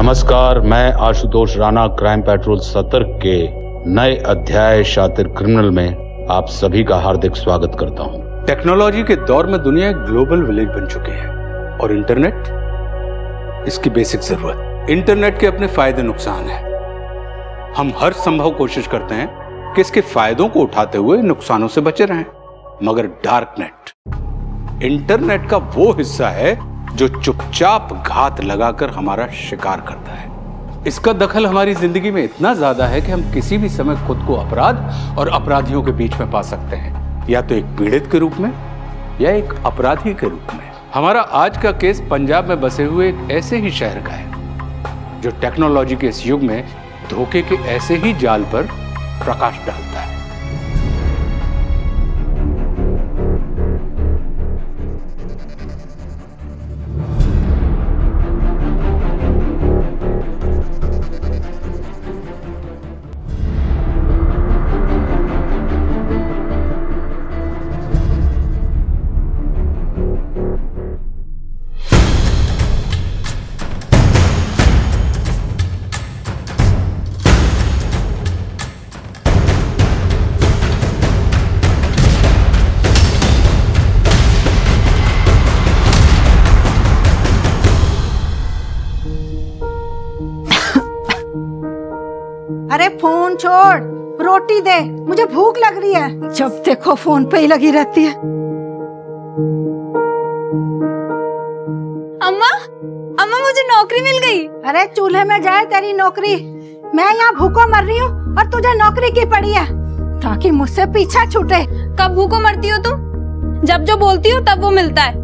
नमस्कार, मैं Ashutosh Rana crime petrol सतर्क के नए अध्याय शातिर क्रिमिनल में आप सभी का हार्दिक स्वागत करता हूं। टेक्नोलॉजी के दौर में दुनिया एक ग्लोबल विलेज बन चुकी है और इंटरनेट इसकी बेसिक जरूरत। इंटरनेट के अपने फायदे नुकसान हैं। हम हर संभव कोशिश करते हैं कि इसके फायदों को उठाते हुए नुकसानों से बचे रहें, मगर डार्कनेट, इंटरनेट का वो हिस्सा है जो चुपचाप घात लगाकर हमारा शिकार करता है। इसका दखल हमारी जिंदगी में इतना ज्यादा है कि हम किसी भी समय खुद को अपराध और अपराधियों के बीच में पा सकते हैं, या तो एक पीड़ित के रूप में या एक अपराधी के रूप में। हमारा आज का केस पंजाब में बसे हुए एक ऐसे ही शहर का है जो टेक्नोलॉजी के इस युग में धोखे के ऐसे ही जाल पर प्रकाश डालता है। अरे फोन छोड़, रोटी दे, मुझे भूख लग रही है। जब देखो फोन पे ही लगी रहती है। अम्मा, अम्मा मुझे नौकरी मिल गई। अरे चूल्हे में जाए तेरी नौकरी, मैं यहाँ भूखों मर रही हूँ और तुझे नौकरी की पड़ी है ताकि मुझसे पीछा छूटे। कब भूखों मरती हो तुम? जब जो बोलती हो तब वो मिलता है।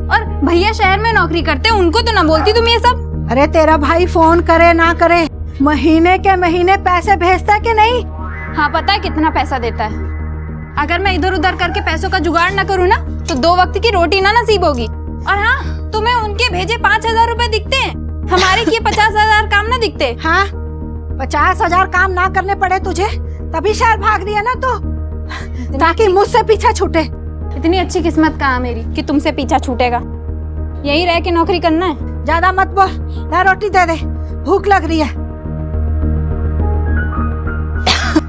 और भैया शहर में नौकरी करते हैं, उनको तो ना बोलती तुम ये सब। अरे तेरा भाई फोन करे ना करे, महीने के महीने पैसे भेजता है कि नहीं? हाँ पता है कितना पैसा देता है। अगर मैं इधर उधर करके पैसों का जुगाड़ ना करूँ ना तो 2 वक्त की रोटी ना नसीब होगी। और हाँ, तुम्हें उनके भेजे 5,000 रुपए दिखते हैं, हमारे किए 50,000 काम ना दिखते। हाँ, 50,000 काम ना करने पड़े तुझे, तभी शहर भाग रही है ना तू, ताकि मुझसे पीछा छूटे। इतनी अच्छी किस्मत कहाँ मेरी कि तुमसे पीछा छूटेगा। यही रह के नौकरी करना है। ज्यादा मत बोल, ला रोटी दे दे, भूख लग रही है।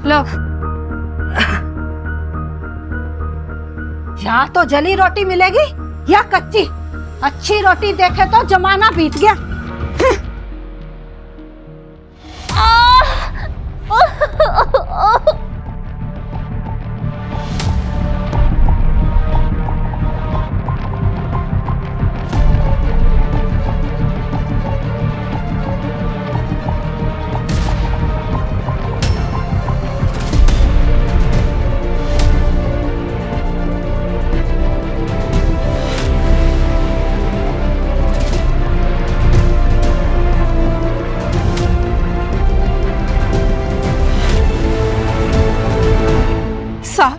लो। या तो जली रोटी मिलेगी या कच्ची। अच्छी रोटी देखे तो जमाना बीत गया। साहब,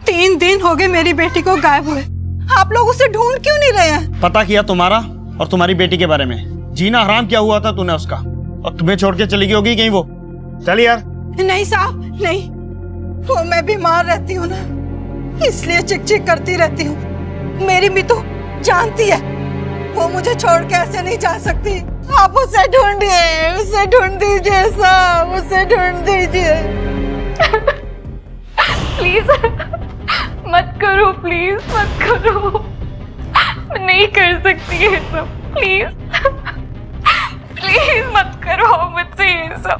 3 दिन हो गए मेरी बेटी को गायब हुए। आप लोग उसे ढूंढ क्यों नहीं रहे हैं? पता किया तुम्हारा और तुम्हारी बेटी के बारे में। जीना हराम क्या हुआ था तूने उसका, और तुम्हें छोड़ के चली गई होगी कहीं वो। चल यार। नहीं साहब, नहीं, वो मैं बीमार रहती हूँ ना, इसलिए चिक चिक करती रहती हूँ। मेरी भी तो जानती है, वो मुझे छोड़ के ऐसे नहीं जा सकती। आप उसे ढूंढिए, उसे ढूंढ दीजिए साहब, उसे ढूंढ दीजिए। प्लीज मत करो, प्लीज मत करो। मैं नहीं कर सकती ये सब। प्लीज प्लीज मत करो मुझसे ये सब।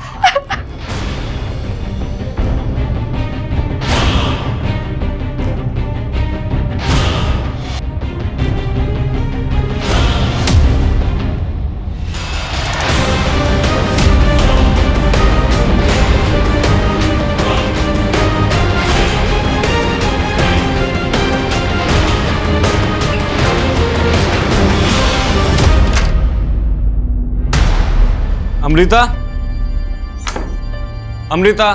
अमृता, अमृता,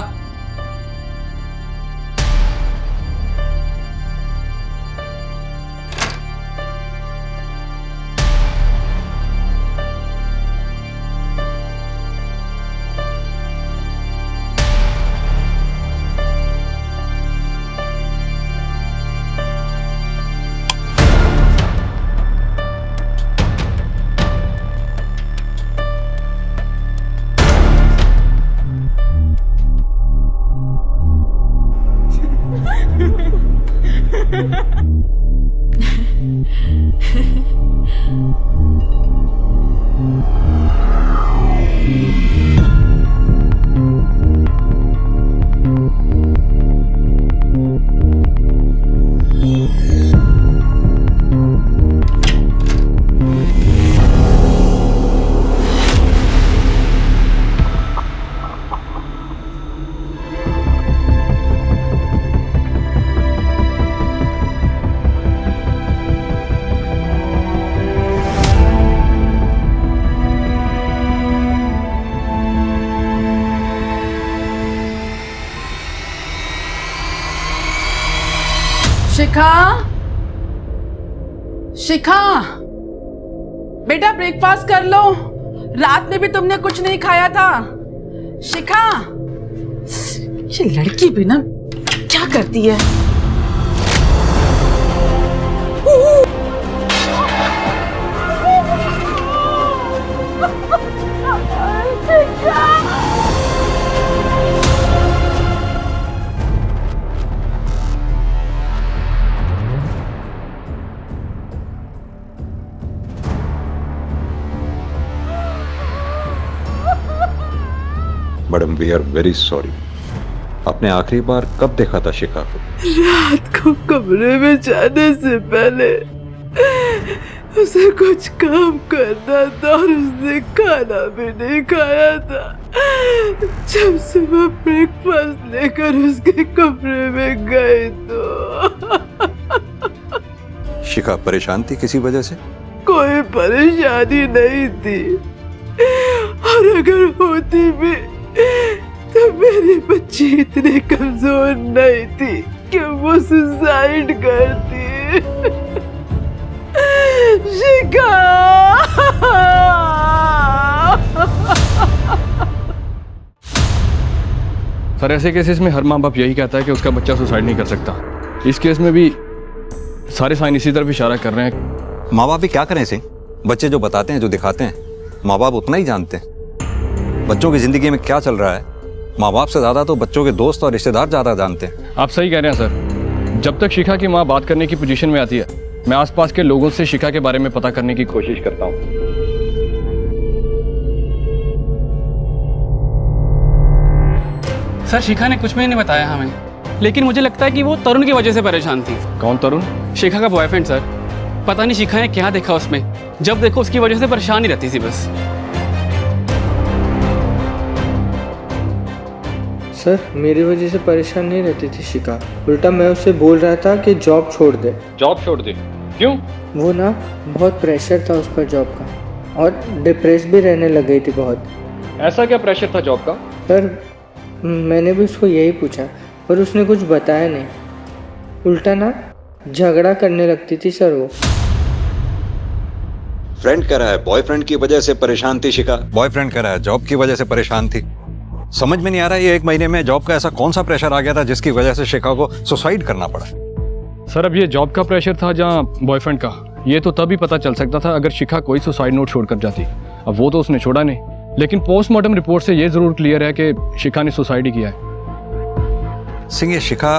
शिखा, शिखा, बेटा ब्रेकफास्ट कर लो। रात में भी तुमने कुछ नहीं खाया था। शिखा, ये लड़की भी ना क्या करती है। Madam we are very sorry. आपने आखिरी बार कब देखा था शिखा को? रात को कमरे में जाने से पहले उसे कुछ काम करना था और उसने खाना भी नहीं खाया था। जब सुबह ब्रेकफास्ट लेकर उसके कमरे में गए तो शिखा परेशान थी किसी वजह से? कोई परेशानी नहीं थी, और अगर होती भी तो मेरी बच्ची इतनी कमजोर नहीं थी कि वो सुसाइड करती। शिखा, सर ऐसे केसेस में हर माँ बाप यही कहता है कि उसका बच्चा सुसाइड नहीं कर सकता। इस केस में भी सारे साइन इसी तरफ इशारा कर रहे हैं। माँ बाप भी क्या करें सिंह, बच्चे जो बताते हैं जो दिखाते हैं माँ बाप उतना ही जानते हैं। बच्चों की जिंदगी में क्या चल रहा है माँ बाप से ज्यादा तो बच्चों के दोस्त और रिश्तेदार ज्यादा जानते हैं। आप सही कह रहे हैं सर। जब तक शिखा की माँ बात करने की पोजीशन में आती है, मैं आसपास के लोगों से शिखा के बारे में पता करने की कोशिश करता हूँ। सर शिखा ने कुछ भी नहीं बताया हमें, लेकिन मुझे लगता है कि वो तरुण की वजह से परेशान थी। कौन तरुण? शिखा का बॉयफ्रेंड सर। पता नहीं शिखा ने क्या देखा उसमें, जब देखो उसकी वजह से परेशान ही रहती थी बस। सर मेरी वजह से परेशान नहीं रहती थी शिखा, उल्टा मैं उससे बोल रहा था कि जॉब छोड़ दे। जॉब छोड़ दे? क्यों? वो ना बहुत प्रेशर था उस पर जॉब का, और डिप्रेस भी रहने लग गई थी बहुत। ऐसा क्या प्रेशर था जॉब का? सर मैंने भी उसको यही पूछा, पर उसने कुछ बताया नहीं। उल्टा ना झगड़ा करने लगती थी सर वो। फ्रेंड कह रहा है बॉयफ्रेंड की वजह से परेशान थी शिखा, बॉयफ्रेंड कह रहा है जॉब की वजह से परेशान थी। समझ में नहीं आ रहा ये 1 महीने में जॉब का ऐसा कौन सा प्रेशर आ गया था जिसकी वजह से शिखा को सुसाइड करना पड़ा। सर अब ये जॉब का प्रेशर था जहाँ बॉयफ्रेंड का, ये तो तभी पता चल सकता था अगर शिखा कोई सुसाइड नोट छोड़कर जाती। अब वो तो उसने छोड़ा नहीं, लेकिन पोस्टमार्टम रिपोर्ट से ये जरूर क्लियर है कि शिखा ने सुसाइड ही किया है। सिंह ये शिखा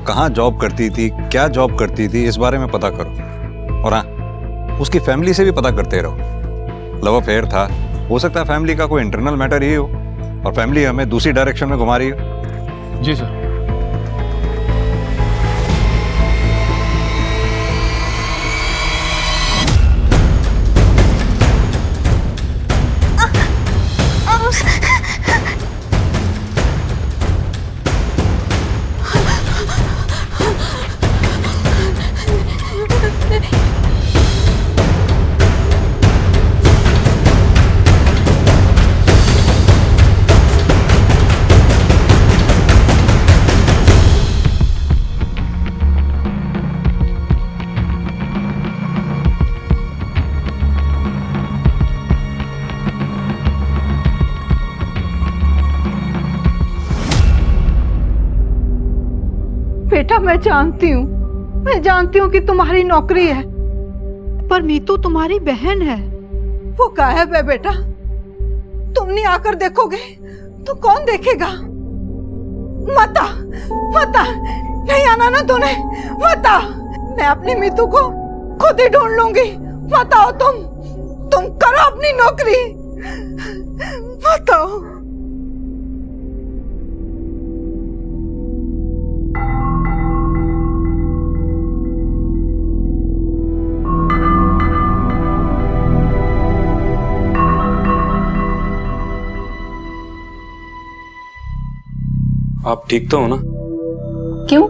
कहाँ जॉब करती थी, क्या जॉब करती थी, इस बारे में पता करो। और हाँ उसकी फैमिली से भी पता करते रहो। लव अफेयर था, हो सकता है फैमिली का कोई इंटरनल मैटर ही हो और फैमिली हमें दूसरी डायरेक्शन में घुमा रही हो। जी सर। बेटा मैं जानती हूँ कि तुम्हारी नौकरी है, पर मीतू तुम्हारी बहन है। वो गायब है बेटा, तुम नहीं आकर देखोगे तो कौन देखेगा। मत आ, नहीं आना ना तूने, मत आ। मैं अपनी मीतू को खुद ही ढूंढ लूंगी। बताओ तुम करो अपनी नौकरी, बताओ। आप ठीक तो हो ना? क्यों,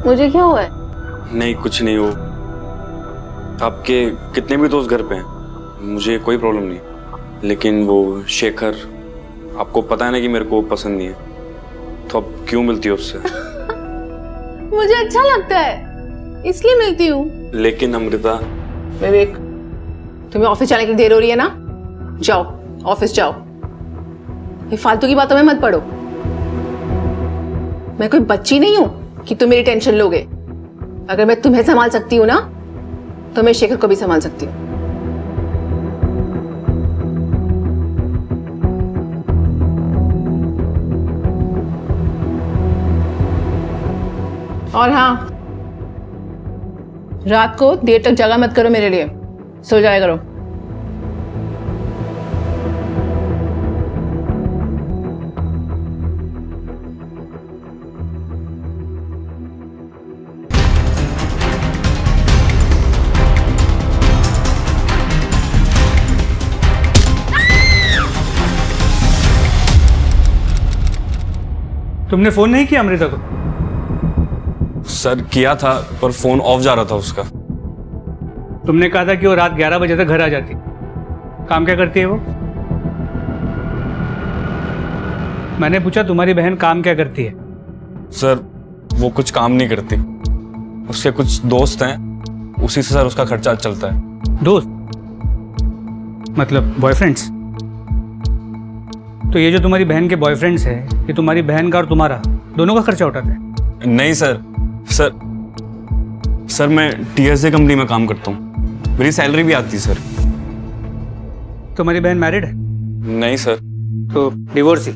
मुझे क्या हुआ है? नहीं, कुछ नहीं हो। आपके कितने भी दोस्त घर पे हैं, मुझे कोई प्रॉब्लम नहीं, लेकिन वो शेखर, आपको पता है ना कि मेरे को पसंद नहीं है, तो अब क्यों मिलती हो उससे? मुझे अच्छा लगता है इसलिए मिलती हूँ। लेकिन अमृता। विवेक, तुम्हें ऑफिस जाने की देर हो रही है ना, जाओ ऑफिस जाओ, ये फालतू की बातों में मत पड़ो। मैं कोई बच्ची नहीं हूं कि तुम मेरी टेंशन लोगे। अगर मैं तुम्हें संभाल सकती हूँ ना, तो मैं शेखर को भी संभाल सकती हूँ। और हाँ, रात को देर तक जगा मत करो मेरे लिए, सो जाया करो। तुमने फोन नहीं किया अमृता को? सर किया था, पर फोन ऑफ जा रहा था उसका। तुमने कहा था कि वो रात 11 बजे तक घर आ जाती। काम क्या करती है वो? मैंने पूछा तुम्हारी बहन काम क्या करती है? सर वो कुछ काम नहीं करती, उसके कुछ दोस्त हैं, उसी से सर उसका खर्चा चलता है। दोस्त मतलब बॉयफ्रेंड्स? तो ये जो तुम्हारी बहन के बॉयफ्रेंड्स हैं, ये तुम्हारी बहन का और तुम्हारा दोनों का खर्चा उठाते हैं? नहीं सर, सर मैं TSA कंपनी में काम करता हूँ, मेरी सैलरी भी आती है सर। तुम्हारी बहन मैरिड है? नहीं सर। तो डिवोर्स ही?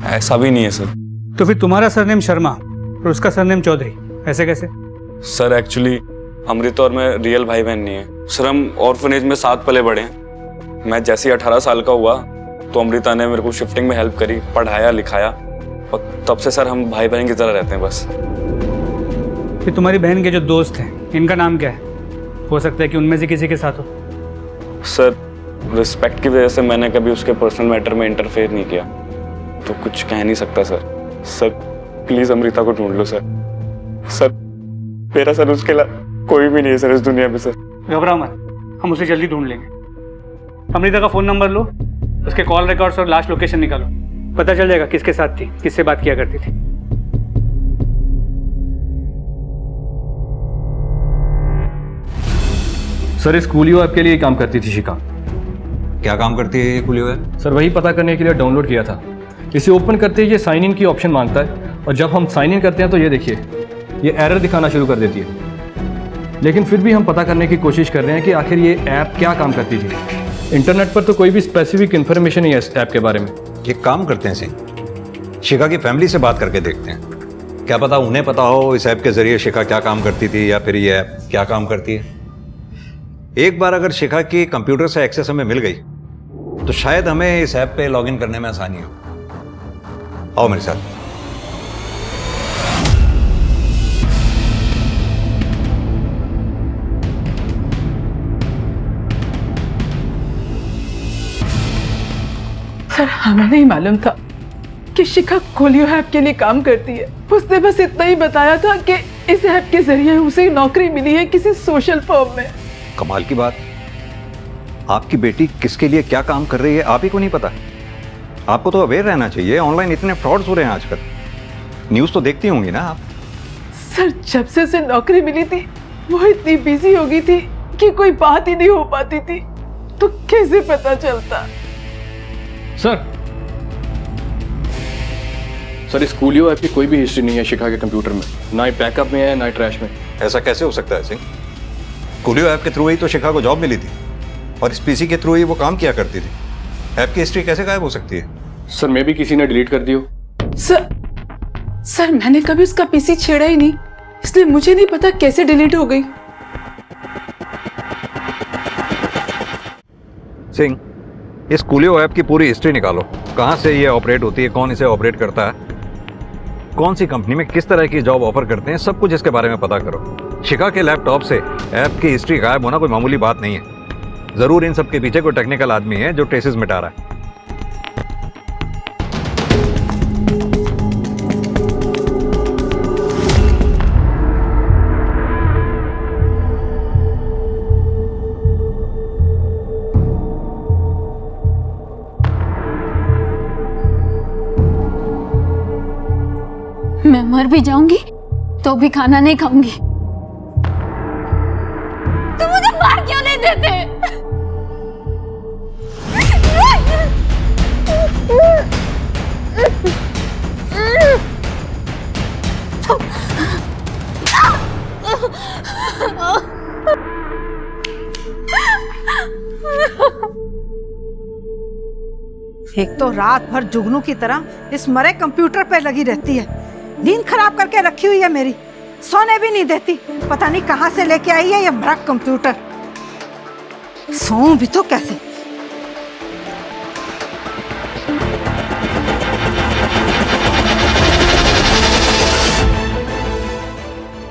ऐसा भी नहीं है सर। तो फिर तुम्हारा सरनेम शर्मा और उसका सरनेम चौधरी, ऐसे कैसे? सर एक्चुअली अमृता और मैं रियल भाई बहन नहीं है सर, हम ऑर्फनेज में साथ पले बड़े हैं। मैं जैसे ही 18 साल का हुआ तो अमृता ने मेरे को शिफ्टिंग में हेल्प करी, पढ़ाया लिखाया, और तब से सर हम भाई बहन की तरह रहते हैं बस। फिर तुम्हारी बहन के जो दोस्त हैं, इनका नाम क्या है? हो सकता है कि उनमें से किसी के साथ हो। सर रिस्पेक्ट की वजह से मैंने कभी उसके पर्सनल मैटर में इंटरफेयर नहीं किया, तो कुछ कह नहीं सकता सर। सर प्लीज अमृता को ढूंढ लो सर। सर मेरा सर उसके अलावा कोई भी नहीं है सर इस दुनिया में। सर घबराओ मत, हम उसे जल्दी ढूंढ लेंगे। अमृता का फोन नंबर लो, उसके कॉल रिकॉर्ड्स और लास्ट लोकेशन निकालो, पता चल जाएगा किसके साथ थी, किससे बात किया करती थी। सर इस कूलियो ऐप के लिए काम करती थी शिखा। क्या काम करती है ये कूलियो ऐप? सर वही पता करने के लिए डाउनलोड किया था। इसे ओपन करते ही ये साइन इन की ऑप्शन मांगता है, और जब हम साइन इन करते हैं तो ये देखिए, ये एरर दिखाना शुरू कर देती है। लेकिन फिर भी हम पता करने की कोशिश कर रहे हैं कि आखिर ये ऐप क्या काम करती थी। इंटरनेट पर तो कोई भी स्पेसिफिक इन्फॉर्मेशन नहीं है इस ऐप के बारे में। एक काम करते हैं सिंह, शिखा की फैमिली से बात करके देखते हैं, क्या पता उन्हें पता हो इस ऐप के जरिए शिखा क्या काम करती थी, या फिर ये ऐप क्या काम करती है। एक बार अगर शिखा की कंप्यूटर से एक्सेस हमें मिल गई तो शायद हमें इस ऐप पे लॉगिन करने में आसानी हो। आओ मेरे साथ। सर हमें नहीं मालूम था कि शिखा कूलियो ऐप के लिए काम करती है। उसने बस इतना ही बताया था कि इस ऐप के जरिए उसे नौकरी मिली है किसी सोशल फर्म में। कमाल की बात, आपकी बेटी किसके लिए क्या काम कर रही है आप ही को नहीं पता? आपको तो अवेयर रहना चाहिए, ऑनलाइन इतने फ्रॉड्स हो रहे हैं आजकल। न्यूज़ तो देखती होंगी ना आप? सर जब से उसे नौकरी मिली थी वो इतनी बिजी हो गई थी कि कोई बात ही नहीं हो पाती थी, तो कैसे पता चलता? सर इस कूलियो ऐप की कोई भी हिस्ट्री नहीं है शिखा के कंप्यूटर में, ना ही बैकअप में है ना ही ट्रैश में। ऐसा कैसे हो सकता है सिंह? कूलियो ऐप के थ्रू ही तो शिखा को जॉब मिली थी, और इस पीसी के थ्रू ही वो काम किया करती थी। ऐप की हिस्ट्री कैसे गायब हो सकती है? सर मे भी किसी ने डिलीट कर दी हो। सर मैंने कभी उसका पीसी छेड़ा ही नहीं, इसलिए मुझे नहीं पता कैसे डिलीट हो गई। सिंह, इस कूलियो ऐप की पूरी हिस्ट्री निकालो। कहाँ से ये ऑपरेट होती है, कौन इसे ऑपरेट करता है, कौन सी कंपनी में किस तरह की जॉब ऑफर करते हैं, सब कुछ इसके बारे में पता करो। शिखा के लैपटॉप से ऐप की हिस्ट्री गायब होना कोई मामूली बात नहीं है। जरूर इन सब के पीछे कोई टेक्निकल आदमी है जो ट्रेसेस मिटा रहा है। मैं मर भी जाऊंगी तो भी खाना नहीं खाऊंगी। तुम मुझे मार क्यों नहीं देते? एक तो रात भर जुगनू की तरह इस मरे कंप्यूटर पे लगी रहती है, नींद खराब करके रखी हुई है मेरी, सोने भी नहीं देती। पता नहीं कहां से लेके आई है ये भ्रक कंप्यूटर। सोऊं भी तो कैसे?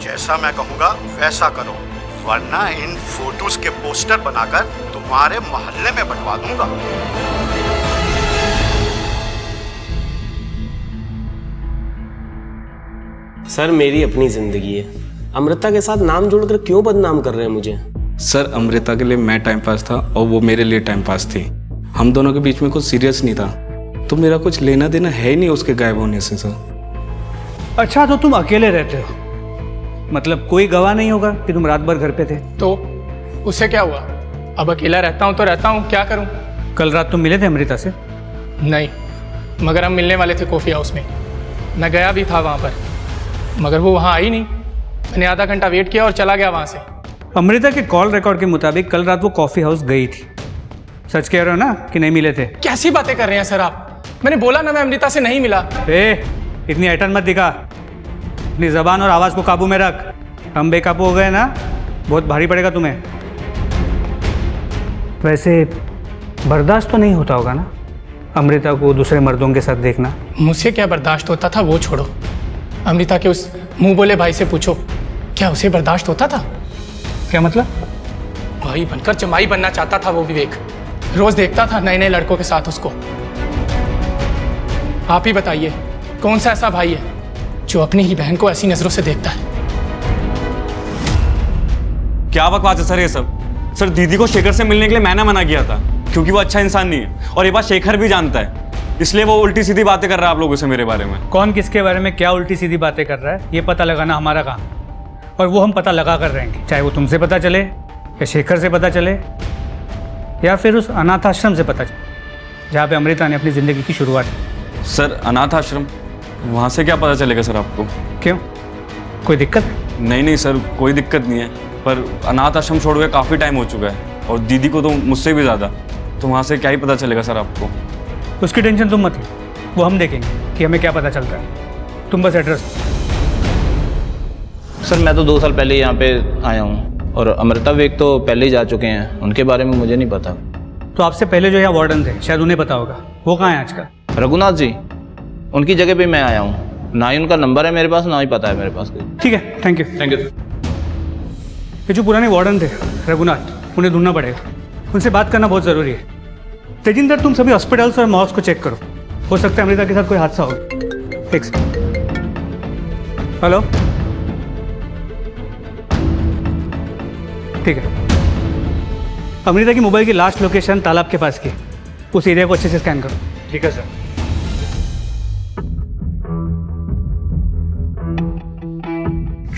जैसा मैं कहूंगा वैसा करो, वरना इन फोटोज के पोस्टर बनाकर तुम्हारे मोहल्ले में बंटवा दूंगा। सर मेरी अपनी जिंदगी है, अमृता के साथ नाम जोड़कर क्यों बदनाम कर रहे हैं मुझे? सर अमृता के लिए मैं टाइम पास था और वो मेरे लिए टाइम पास थी। हम दोनों के बीच में कुछ सीरियस नहीं था, तो मेरा कुछ लेना देना है ही नहीं उसके गायब होने से सर। अच्छा तो तुम अकेले रहते हो, मतलब कोई गवाह नहीं होगा कि तुम रात भर घर पे थे? तो उससे क्या हुआ? अब अकेला रहता हूँ तो रहता हूँ, क्या करूँ? कल रात तुम मिले थे अमृता से? नहीं, मगर हम मिलने वाले थे कॉफ़ी हाउस में। मैं गया भी था वहाँ पर, मगर वो वहाँ आई नहीं। मैंने आधा घंटा वेट किया और चला गया वहाँ से। अमृता के कॉल रिकॉर्ड के मुताबिक कल रात वो कॉफ़ी हाउस गई थी। सच कह रहे हो ना कि नहीं मिले थे? कैसी बातें कर रहे हैं सर आप? मैंने बोला ना मैं अमृता से नहीं मिला। इतनी ऐठन मत दिखा, अपनी जबान और आवाज़ को काबू में रख। हम बेकाबू हो गए ना, बहुत भारी पड़ेगा तुम्हें। वैसे बर्दाश्त तो नहीं होता होगा ना अमृता को दूसरे मर्दों के साथ देखना? मुझसे क्या बर्दाश्त होता था वो छोड़ो, अमृता के उस मुंह बोले भाई से पूछो, क्या उसे बर्दाश्त होता था? क्या मतलब? भाई बनकर जमाई बनना चाहता था वो विवेक। रोज देखता था नए नए लड़कों के साथ उसको। आप ही बताइए कौन सा ऐसा भाई है जो अपनी ही बहन को ऐसी नजरों से देखता है? क्या बकवास है सर ये सब? सर दीदी को शेखर से मिलने के लिए मैंने मना किया था क्योंकि वो अच्छा इंसान नहीं है, और ये बात शेखर भी जानता है, इसलिए वो उल्टी सीधी बातें कर रहा है आप लोगों से मेरे बारे में। कौन किसके बारे में क्या उल्टी सीधी बातें कर रहा है ये पता लगाना हमारा काम, और वो हम पता लगा कर रहेंगे, चाहे वो तुमसे पता चले या शेखर से पता चले या फिर उस अनाथ आश्रम से पता चले जहाँ पे अमृता ने अपनी ज़िंदगी की शुरुआत की। सर अनाथ आश्रम, वहाँ से क्या पता चलेगा सर आपको? क्यों, कोई दिक्कत? नहीं सर कोई दिक्कत नहीं है, पर अनाथ आश्रम छोड़ के काफ़ी टाइम हो चुका है और दीदी को तो मुझसे भी ज़्यादा, तो वहाँ से क्या ही पता चलेगा सर आपको? उसकी टेंशन तुम मत लो, वो हम देखेंगे कि हमें क्या पता चलता है। तुम बस एड्रेस। सर मैं तो 2 साल पहले यहाँ पे आया हूँ और अमृता विवेक तो पहले ही जा चुके हैं, उनके बारे में मुझे नहीं पता। तो आपसे पहले जो यहाँ वार्डन थे शायद उन्हें पता होगा, वो कहाँ है आजकल? रघुनाथ जी, उनकी जगह पे मैं आया हूँ, ना ही उनका नंबर है मेरे पास, ना ही पता है मेरे पास। ठीक है, थैंक यू। Thank you. ये जो पुराने वार्डन थे रघुनाथ, उन्हें ढूंढना पड़ेगा, उनसे बात करना बहुत ज़रूरी है। तेजिंदर तुम सभी हॉस्पिटल्स और मॉल्स को चेक करो, हो सकता है अमृता के साथ कोई हादसा हो। ठीक है। हेलो, ठीक है। अमृता की मोबाइल की लास्ट लोकेशन तालाब के पास की, उस एरिया को अच्छे से स्कैन करो। ठीक है सर।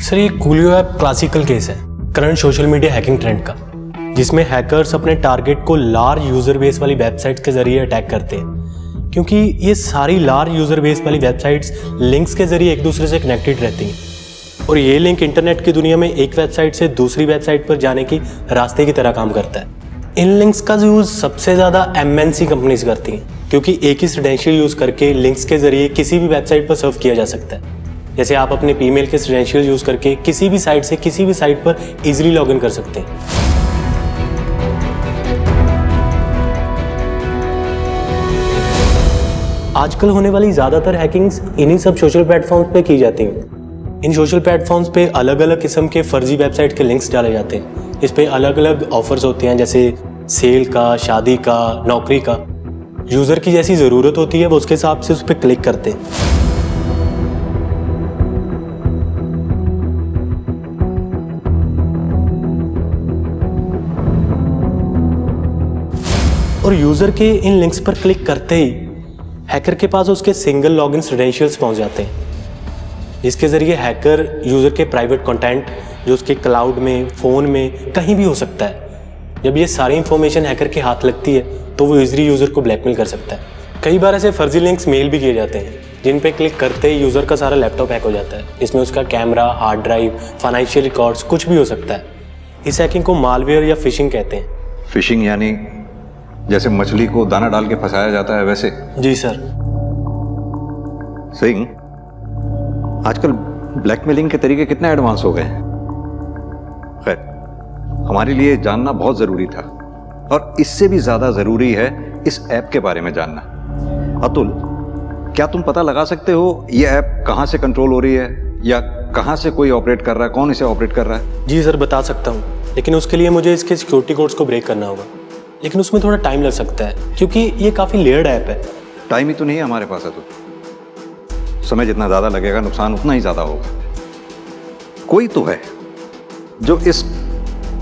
सर ये कूलियो ऐप क्लासिकल केस है current social media hacking trend का, जिसमें हैकर्स अपने टारगेट को लार्ज यूजर बेस वाली वेबसाइट्स के जरिए अटैक करते हैं, क्योंकि ये सारी लार्ज यूजर बेस वाली वेबसाइट्स लिंक्स के जरिए एक दूसरे से कनेक्टेड रहती हैं, और ये लिंक इंटरनेट की दुनिया में एक वेबसाइट से दूसरी वेबसाइट पर जाने की रास्ते की तरह काम करता है। इन लिंक्स का यूज़ सबसे ज़्यादा MNC कंपनीज करती हैं, क्योंकि एक ही क्रेडेंशियल यूज़ करके लिंक्स के जरिए किसी भी वेबसाइट पर सर्व किया जा सकता है। जैसे आप अपने ईमेल के क्रेडेंशियल यूज़ करके किसी भी साइट से किसी भी साइट पर इजीली लॉगिन कर सकते हैं। आजकल होने वाली ज़्यादातर हैकिंग्स इन्हीं सब सोशल प्लेटफॉर्म्स पे की जाती हैं। इन सोशल प्लेटफॉर्म्स पे अलग अलग किस्म के फर्जी वेबसाइट के लिंक्स डाले जाते हैं। इस पे अलग अलग ऑफर्स होते हैं, जैसे सेल का, शादी का, नौकरी का। यूज़र की जैसी ज़रूरत होती है वो उसके हिसाब से उस पर क्लिक करते हैं। और यूज़र के इन लिंक्स पर क्लिक करते ही हैकर के पास उसके सिंगल लॉगिन क्रेडेंशियल्स पहुंच जाते हैं, जिसके ज़रिए हैकर यूज़र के प्राइवेट कंटेंट जो उसके क्लाउड में, फ़ोन में, कहीं भी हो सकता है। जब ये सारी इंफॉर्मेशन हैकर के हाथ लगती है तो वो ईज़िली यूज़र को ब्लैकमेल कर सकता है। कई बार ऐसे फर्जी लिंक्स मेल भी किए जाते हैं जिन पे क्लिक करते ही यूज़र का सारा लैपटॉप हैक हो जाता है। इसमें उसका camera, hard drive, financial records कुछ भी हो सकता है। इस हैकिंग को मालवेयर या फिशिंग कहते हैं। फिशिंग यानी जैसे मछली को दाना डाल के फंसाया जाता है वैसे? जी सर। सिंह, आजकल ब्लैकमेलिंग के तरीके कितने एडवांस हो गए हैं। खैर, हमारे लिए जानना बहुत जरूरी था और इससे भी ज्यादा जरूरी है इस ऐप के बारे में जानना। अतुल, क्या तुम पता लगा सकते हो ये ऐप कहां से कंट्रोल हो रही है या कहां से कोई ऑपरेट कर रहा है, कौन इसे ऑपरेट कर रहा है? जी सर, बता सकता हूँ, लेकिन उसके लिए मुझे इसके सिक्योरिटी कोड्स को ब्रेक करना होगा। लेकिन उसमें थोड़ा टाइम लग सकता है क्योंकि ये काफ़ी लेयर्ड ऐप है। टाइम ही तो नहीं है हमारे पास। तो समय जितना ज़्यादा लगेगा नुकसान उतना ही ज़्यादा होगा। कोई तो है जो इस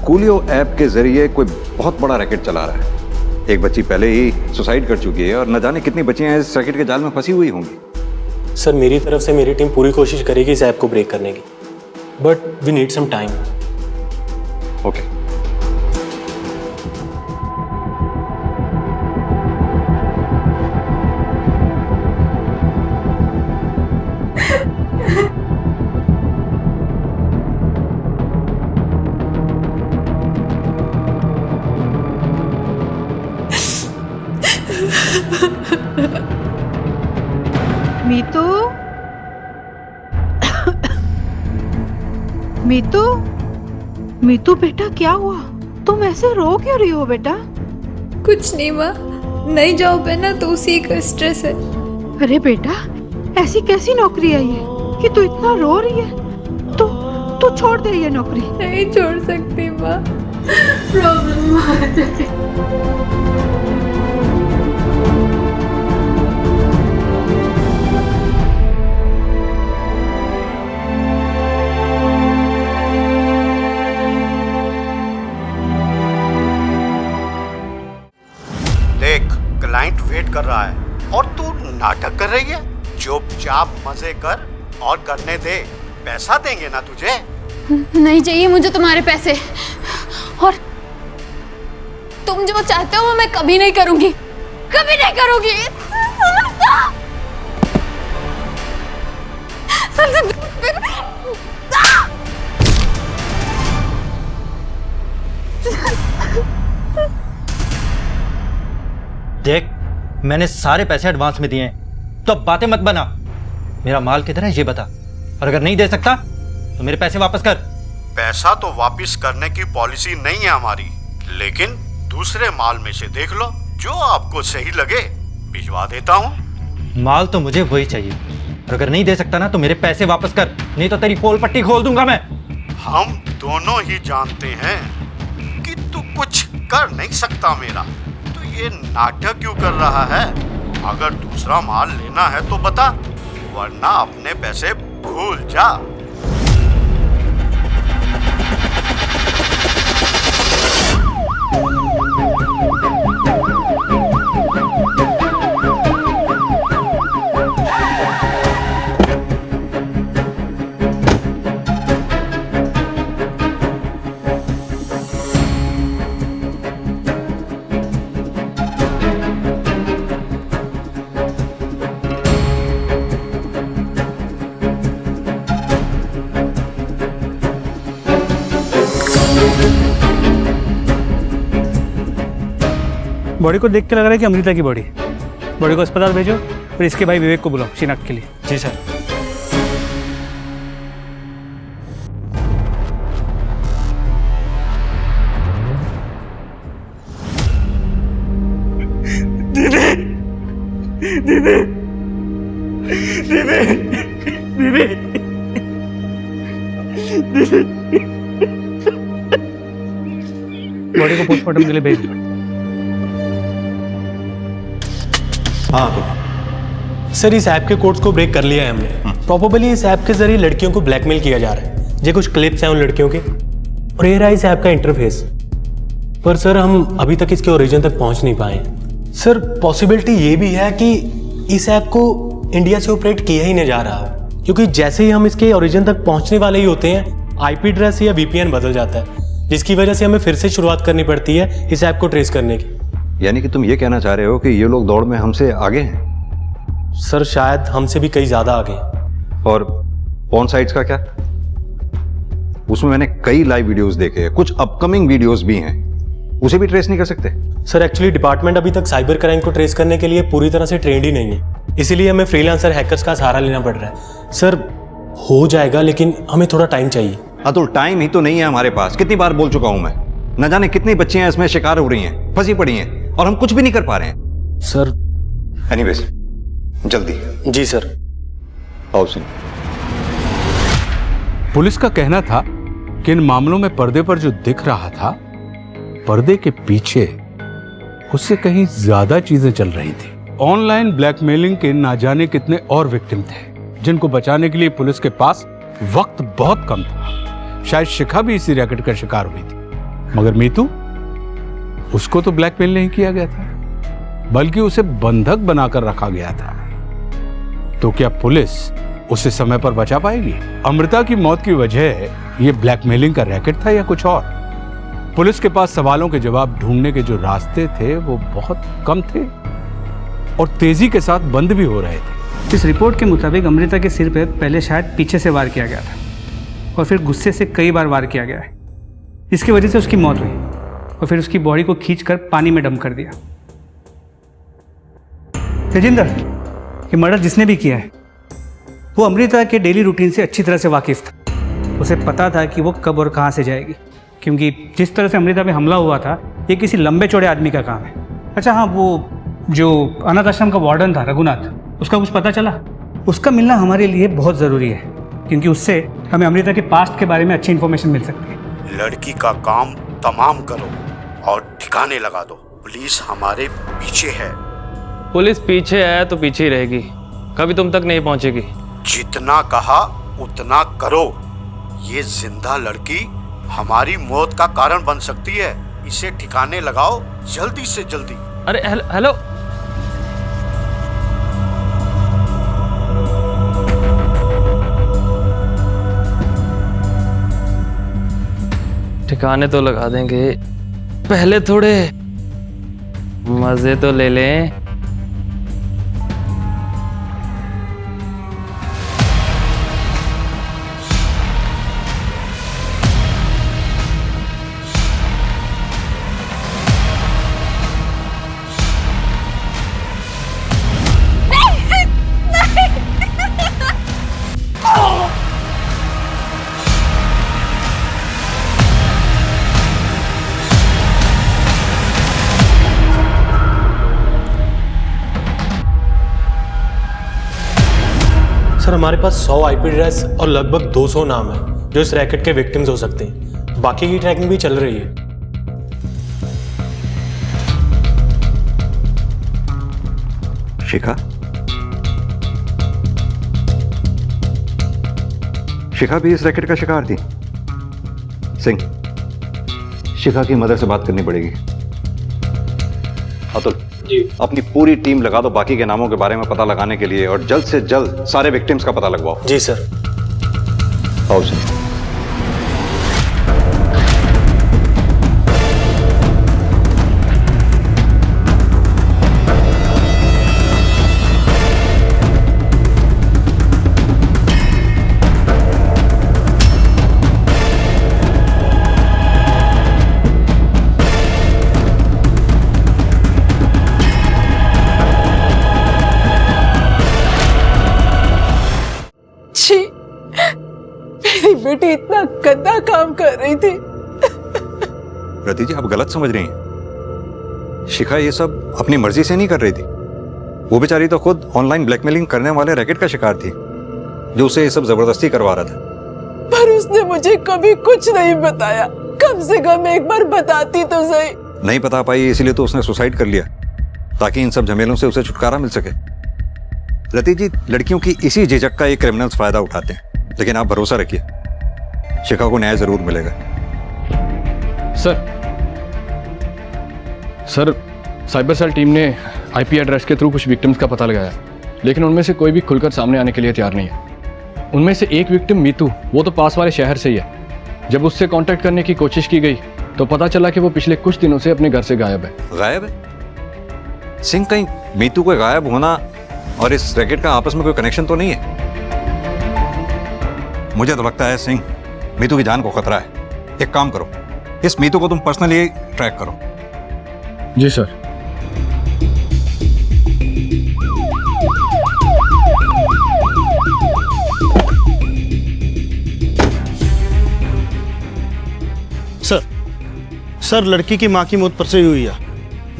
कूलियो ऐप के जरिए कोई बहुत बड़ा रैकेट चला रहा है। एक बच्ची पहले ही सुसाइड कर चुकी है और न जाने कितनी बच्चियां इस रैकेट के जाल में फंसी हुई होंगी। सर, मेरी तरफ से मेरी टीम पूरी कोशिश करेगी इस ऐप को ब्रेक करने की, but we need some time. Okay. Meetu, Meetu, Meetu बेटा क्या हुआ? तुम ऐसे रो क्यों रही हो बेटा? कुछ नहीं माँ, नई जॉब है ना तो उसी का स्ट्रेस है। अरे बेटा, ऐसी कैसी नौकरी है ये कि तू इतना रो रही है? तू छोड़ दे ये नौकरी। नहीं छोड़ सकती माँ, प्रॉब्लम आ जाती। क्लाइंट वेट कर रहा है और तू नाटक कर रही है। चुपचाप मजे कर और करने दे, पैसा देंगे ना तुझे। नहीं चाहिए मुझे तुम्हारे पैसे, और तुम जो चाहते हो वो मैं कभी नहीं करूंगी, कभी नहीं करूंगी। देख, मैंने सारे पैसे एडवांस में दिए हैं, तो अब बातें मत बना। मेरा माल किधर है ये बता, और अगर नहीं दे सकता तो मेरे पैसे वापस कर। पैसा तो वापस करने की पॉलिसी नहीं है हमारी, लेकिन दूसरे माल में से देख लो, जो आपको सही लगे भिजवा देता हूँ। माल तो मुझे वही चाहिए, और अगर नहीं दे सकता ना तो मेरे पैसे वापस कर, नहीं तो तेरी पोल पट्टी खोल दूंगा मैं। हम दोनों ही जानते हैं कि तू कुछ कर नहीं सकता मेरा, ये नाटक क्यों कर रहा है? अगर दूसरा माल लेना है तो बता, वरना अपने पैसे भूल जा। बॉडी को देख के लग रहा है कि अमृता की बॉडी। बॉडी को अस्पताल भेजो, फिर इसके भाई विवेक को बुलाओ शिनाख्त के लिए। जी सर। दीदी, दीदी, बॉडी को पोस्टमार्टम के लिए भेज दो। हाँ सर, इस ऐप के कोड्स को ब्रेक कर लिया है हमने। प्रोबेबली इस ऐप के जरिए लड़कियों को ब्लैकमेल किया जा रहा है। ये कुछ क्लिप्स हैं उन लड़कियों के और ये रहा इस ऐप का इंटरफेस। पर सर हम अभी तक इसके ओरिजिन तक पहुंच नहीं पाए। सर पॉसिबिलिटी ये भी है कि इस ऐप को इंडिया से ऑपरेट किया ही नहीं जा रहा, क्योंकि जैसे ही हम इसके ओरिजिन तक पहुंचने वाले ही होते हैं आईपी एड्रेस या वीपीएन बदल जाता है, जिसकी वजह से हमें फिर से शुरुआत करनी पड़ती है इस ऐप को ट्रेस करने की। यानी कि तुम ये कहना चाह रहे हो कि ये लोग दौड़ में हमसे आगे हैं? सर शायद हमसे भी कई ज्यादा आगे। और पॉर्न साइट्स का क्या? उसमें मैंने कई लाइव वीडियोस देखे हैं, कुछ अपकमिंग वीडियोस भी हैं, उसे भी ट्रेस नहीं कर सकते? सर एक्चुअली डिपार्टमेंट अभी तक साइबर क्राइम को ट्रेस करने के लिए पूरी तरह से ट्रेंड ही नहीं है, इसीलिए हमें फ्रीलांसर हैकर्स का सहारा लेना पड़ रहा है। सर हो जाएगा, लेकिन हमें थोड़ा टाइम चाहिए। अतुल टाइम ही तो नहीं है हमारे पास। कितनी बार बोल चुका हूं मैं, न जाने कितनी बच्चियां इसमें शिकार हो रही हैं, फंसी पड़ी हैं और हम कुछ भी नहीं कर पा रहे हैं। सर एनीवेज जल्दी। जी सर। आओ सिंह। पुलिस का कहना था कि इन मामलों में पर्दे पर जो दिख रहा था, पर्दे के पीछे उससे कहीं ज्यादा चीजें चल रही थी। ऑनलाइन ब्लैकमेलिंग के ना जाने कितने और विक्टिम थे, जिनको बचाने के लिए पुलिस के पास वक्त बहुत कम था। शायद शिखा भी इसी रैकेट का शिकार हुई थी, मगर मीतू, उसको तो ब्लैकमेल नहीं किया गया था, बल्कि उसे बंधक बनाकर रखा गया था। तो क्या पुलिस उसे समय पर बचा पाएगी? अमृता की मौत की वजह ये ब्लैकमेलिंग का रैकेट था या कुछ और? पुलिस के पास सवालों के जवाब ढूंढने के जो रास्ते थे वो बहुत कम थे और तेजी के साथ बंद भी हो रहे थे। इस रिपोर्ट के मुताबिक अमृता के सिर पे पहले शायद पीछे से वार किया गया था और फिर गुस्से से कई बार वार किया गया है। इसकी वजह से उसकी मौत हुई और फिर उसकी बॉडी को खींचकर पानी में डंप कर दिया। तेजिंदर, ये मर्डर जिसने भी किया है वो अमृता के डेली रूटीन से अच्छी तरह से वाकिफ था। उसे पता था कि वो कब और कहाँ से जाएगी, क्योंकि जिस तरह से अमृता पे हमला हुआ था ये किसी लंबे चौड़े आदमी का काम है। अच्छा हाँ, वो जो अनाथ आश्रम का वार्डन था रघुनाथ, उसका कुछ पता चला? उसका मिलना हमारे लिए बहुत ज़रूरी है, क्योंकि उससे हमें अमृता के पास्ट के बारे में अच्छी इन्फॉर्मेशन मिल सकती है। लड़की का काम तमाम करो और ठिकाने लगा दो। पुलिस हमारे पीछे है। पुलिस पीछे है तो पीछे ही रहेगी, कभी तुम तक नहीं पहुंचेगी। जितना कहा उतना करो। ये जिंदा लड़की हमारी मौत का कारण बन सकती है, इसे ठिकाने लगाओ जल्दी से जल्दी। अरे हेलो, ठिकाने तो लगा देंगे, पहले थोड़े मजे तो ले लें। सर हमारे पास 100 आईपी एड्रेस और लगभग 200 नाम है जो इस रैकेट के विक्टिम्स हो सकते हैं। बाकी की ट्रैकिंग भी चल रही है। शिखा? शिखा भी इस रैकेट का शिकार थी? सिंह, शिखा की मदर से बात करनी पड़ेगी। अतुल जी, अपनी पूरी टीम लगा दो बाकी के नामों के बारे में पता लगाने के लिए और जल्द से जल्द सारे विक्टिम्स का पता लगवाओ। जी सर। आओ सर। मेरी बेटी इतना गंदा काम कर रही थी। रति जी, आप गलत समझ रही हैं। शिखा ये सब अपनी मर्जी से नहीं कर रही थी। वो बेचारी तो खुद ऑनलाइन ब्लैकमेलिंग करने वाले रैकेट का शिकार थी जो उसे ये सब जबरदस्ती करवा रहा था। पर उसने मुझे कभी कुछ नहीं बताया। कम से कम एक बार बताती तो सही। नहीं बता पाई इसीलिए तो उसने सुसाइड कर लिया ताकि इन सब झमेलों से उसे छुटकारा मिल सके। रति जी, लड़कियों की इसी झिझक का ये क्रिमिनल्स फायदा उठाते हैं, लेकिन आप भरोसा रखिए शिखा को न्याय जरूर मिलेगा। सर साइबर सेल टीम ने आईपी एड्रेस के थ्रू कुछ विक्टिम्स का पता लगाया, लेकिन उनमें से कोई भी खुलकर सामने आने के लिए तैयार नहीं है। उनमें से एक विक्टिम मीतू, वो तो पास वाले शहर से ही है। जब उससे कांटेक्ट करने की कोशिश की गई तो पता चला कि वो पिछले कुछ दिनों से अपने घर से गायब है। गायब है? सिंह, कहीं मीतू को गायब होना और इस रैकेट का आपस में कोई कनेक्शन तो नहीं है? मुझे तो लगता है सिंह, मीतू की जान को खतरा है। एक काम करो, इस मीतू को तुम पर्सनली ट्रैक करो। जी सर। सर, लड़की की माँ की मौत परसों ही हुई है।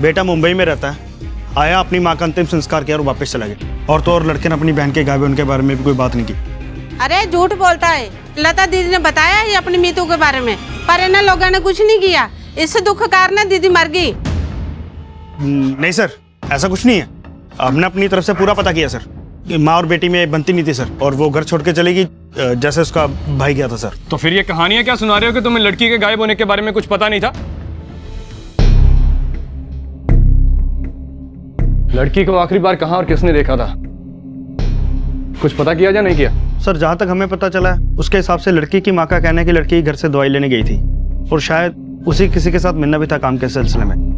बेटा मुंबई में रहता है, आया अपनी माँ का अंतिम संस्कार किया और वापस चला गया। और तो और लड़के ने अपनी बहन के गायब होने के बारे में भी कोई बात नहीं की। अरे झूठ बोलता है। लता दीदी ने बताया ही अपनी मीतू के बारे में, पर इन लोगों ने कुछ नहीं किया। इससे दुख कारण दीदी मर गई। नहीं सर, ऐसा कुछ नहीं है। हमने अपनी तरफ से पूरा पता किया सर। माँ और बेटी में बनती नहीं थी सर, और वो घर छोड़ के चलेगी जैसे उसका भाई गया था सर। तो फिर ये कहानियां क्या सुना रहे हो कि तुम्हें लड़की के गायब होने के बारे में कुछ पता नहीं था? लड़की को आखिरी बार कहां और किसने देखा था? कुछ पता किया या नहीं किया? सर, जहां तक हमें पता चला है उसके हिसाब से लड़की की माँ का कहना है कि लड़की घर से दवाई लेने गई थी और शायद उसी किसी के साथ मिलना भी था काम के सिलसिले में।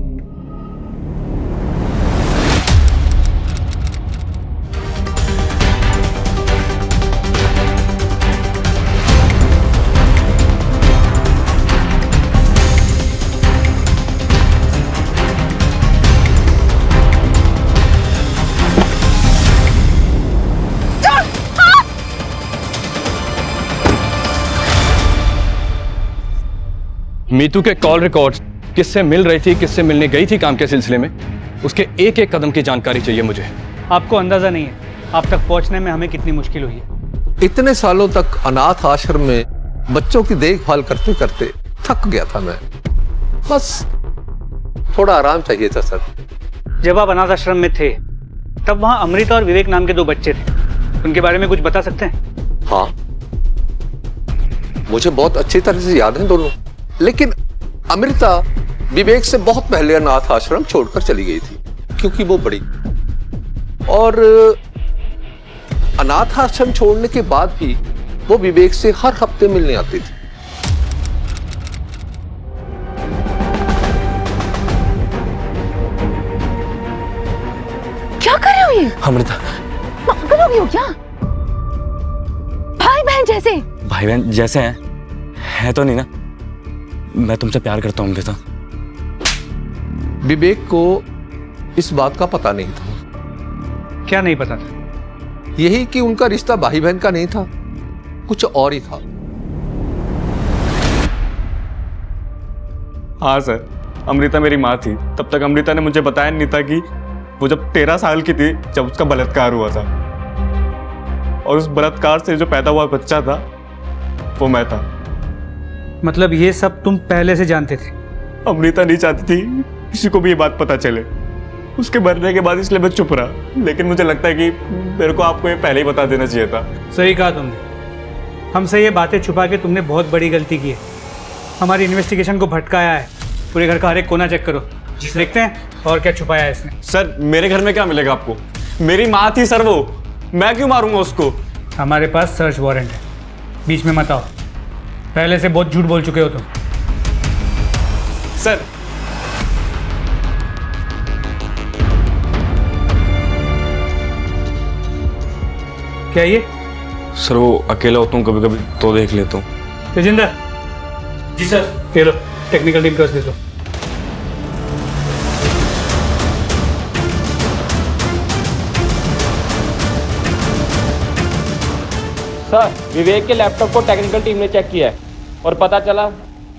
मीतू के कॉल रिकॉर्ड्स, किससे मिल रही थी, किससे मिलने गई थी काम के सिलसिले में, उसके एक एक कदम की जानकारी चाहिए मुझे। आपको अंदाजा नहीं है आप तक पहुंचने में हमें कितनी मुश्किल हुई है। इतने सालों तक अनाथ आश्रम में बच्चों की देखभाल करते करते थक गया था मैं। बस थोड़ा आराम चाहिए था सर। जब आप अनाथ आश्रम में थे तब वहां अमृता और विवेक नाम के 2 बच्चे थे, उनके बारे में कुछ बता सकते हैं? हाँ, मुझे बहुत अच्छी तरह से याद है दोनों। लेकिन अमृता विवेक से बहुत पहले अनाथ आश्रम छोड़कर चली गई थी क्योंकि वो बड़ी, और अनाथ आश्रम छोड़ने के बाद भी वो विवेक से हर हफ्ते मिलने आती थी। क्या कर रहे हो ये? अमृता, पागल हो गए हो क्या? भाई बहन जैसे। भाई बहन जैसे हैं, है तो नहीं ना? मैं तुमसे प्यार करता हूँ अमृता। विवेक को इस बात का पता नहीं था। क्या नहीं पता था? यही कि उनका रिश्ता भाई बहन का नहीं था, कुछ और ही था। हाँ सर, अमृता मेरी माँ थी। तब तक अमृता ने मुझे बताया नहीं था कि वो जब 13 साल की थी जब उसका बलात्कार हुआ था, और उस बलात्कार से जो पैदा हुआ बच्चा था वो मैं था। मतलब ये सब तुम पहले से जानते थे? अमृता नहीं चाहती थी किसी को भी ये बात पता चले उसके मरने के बाद, इसलिए मैं चुप रहा। लेकिन मुझे लगता है कि मेरे को आपको ये पहले ही बता देना चाहिए था। सही कहा तुमने। हमसे ये बातें छुपा के तुमने बहुत बड़ी गलती की है। हमारी इन्वेस्टिगेशन को भटकाया है। पूरे घर का हर एक कोना चेक करो, देखते हैं और क्या छुपाया है इसने। सर, मेरे घर में क्या मिलेगा आपको? मेरी माँ थी सर वो, मैं क्यों मारूंगा उसको? हमारे पास सर्च वारंट है, बीच में मत आओ। पहले से बहुत झूठ बोल चुके हो तुम। सर, क्या ये? सर वो अकेला होता हूँ कभी कभी तो देख लेता हूँ। तेजिंदर। जी सर। ये लो, टेक्निकल टीम को दे दो। सर, विवेक के लैपटॉप को टेक्निकल टीम ने चेक किया है और पता चला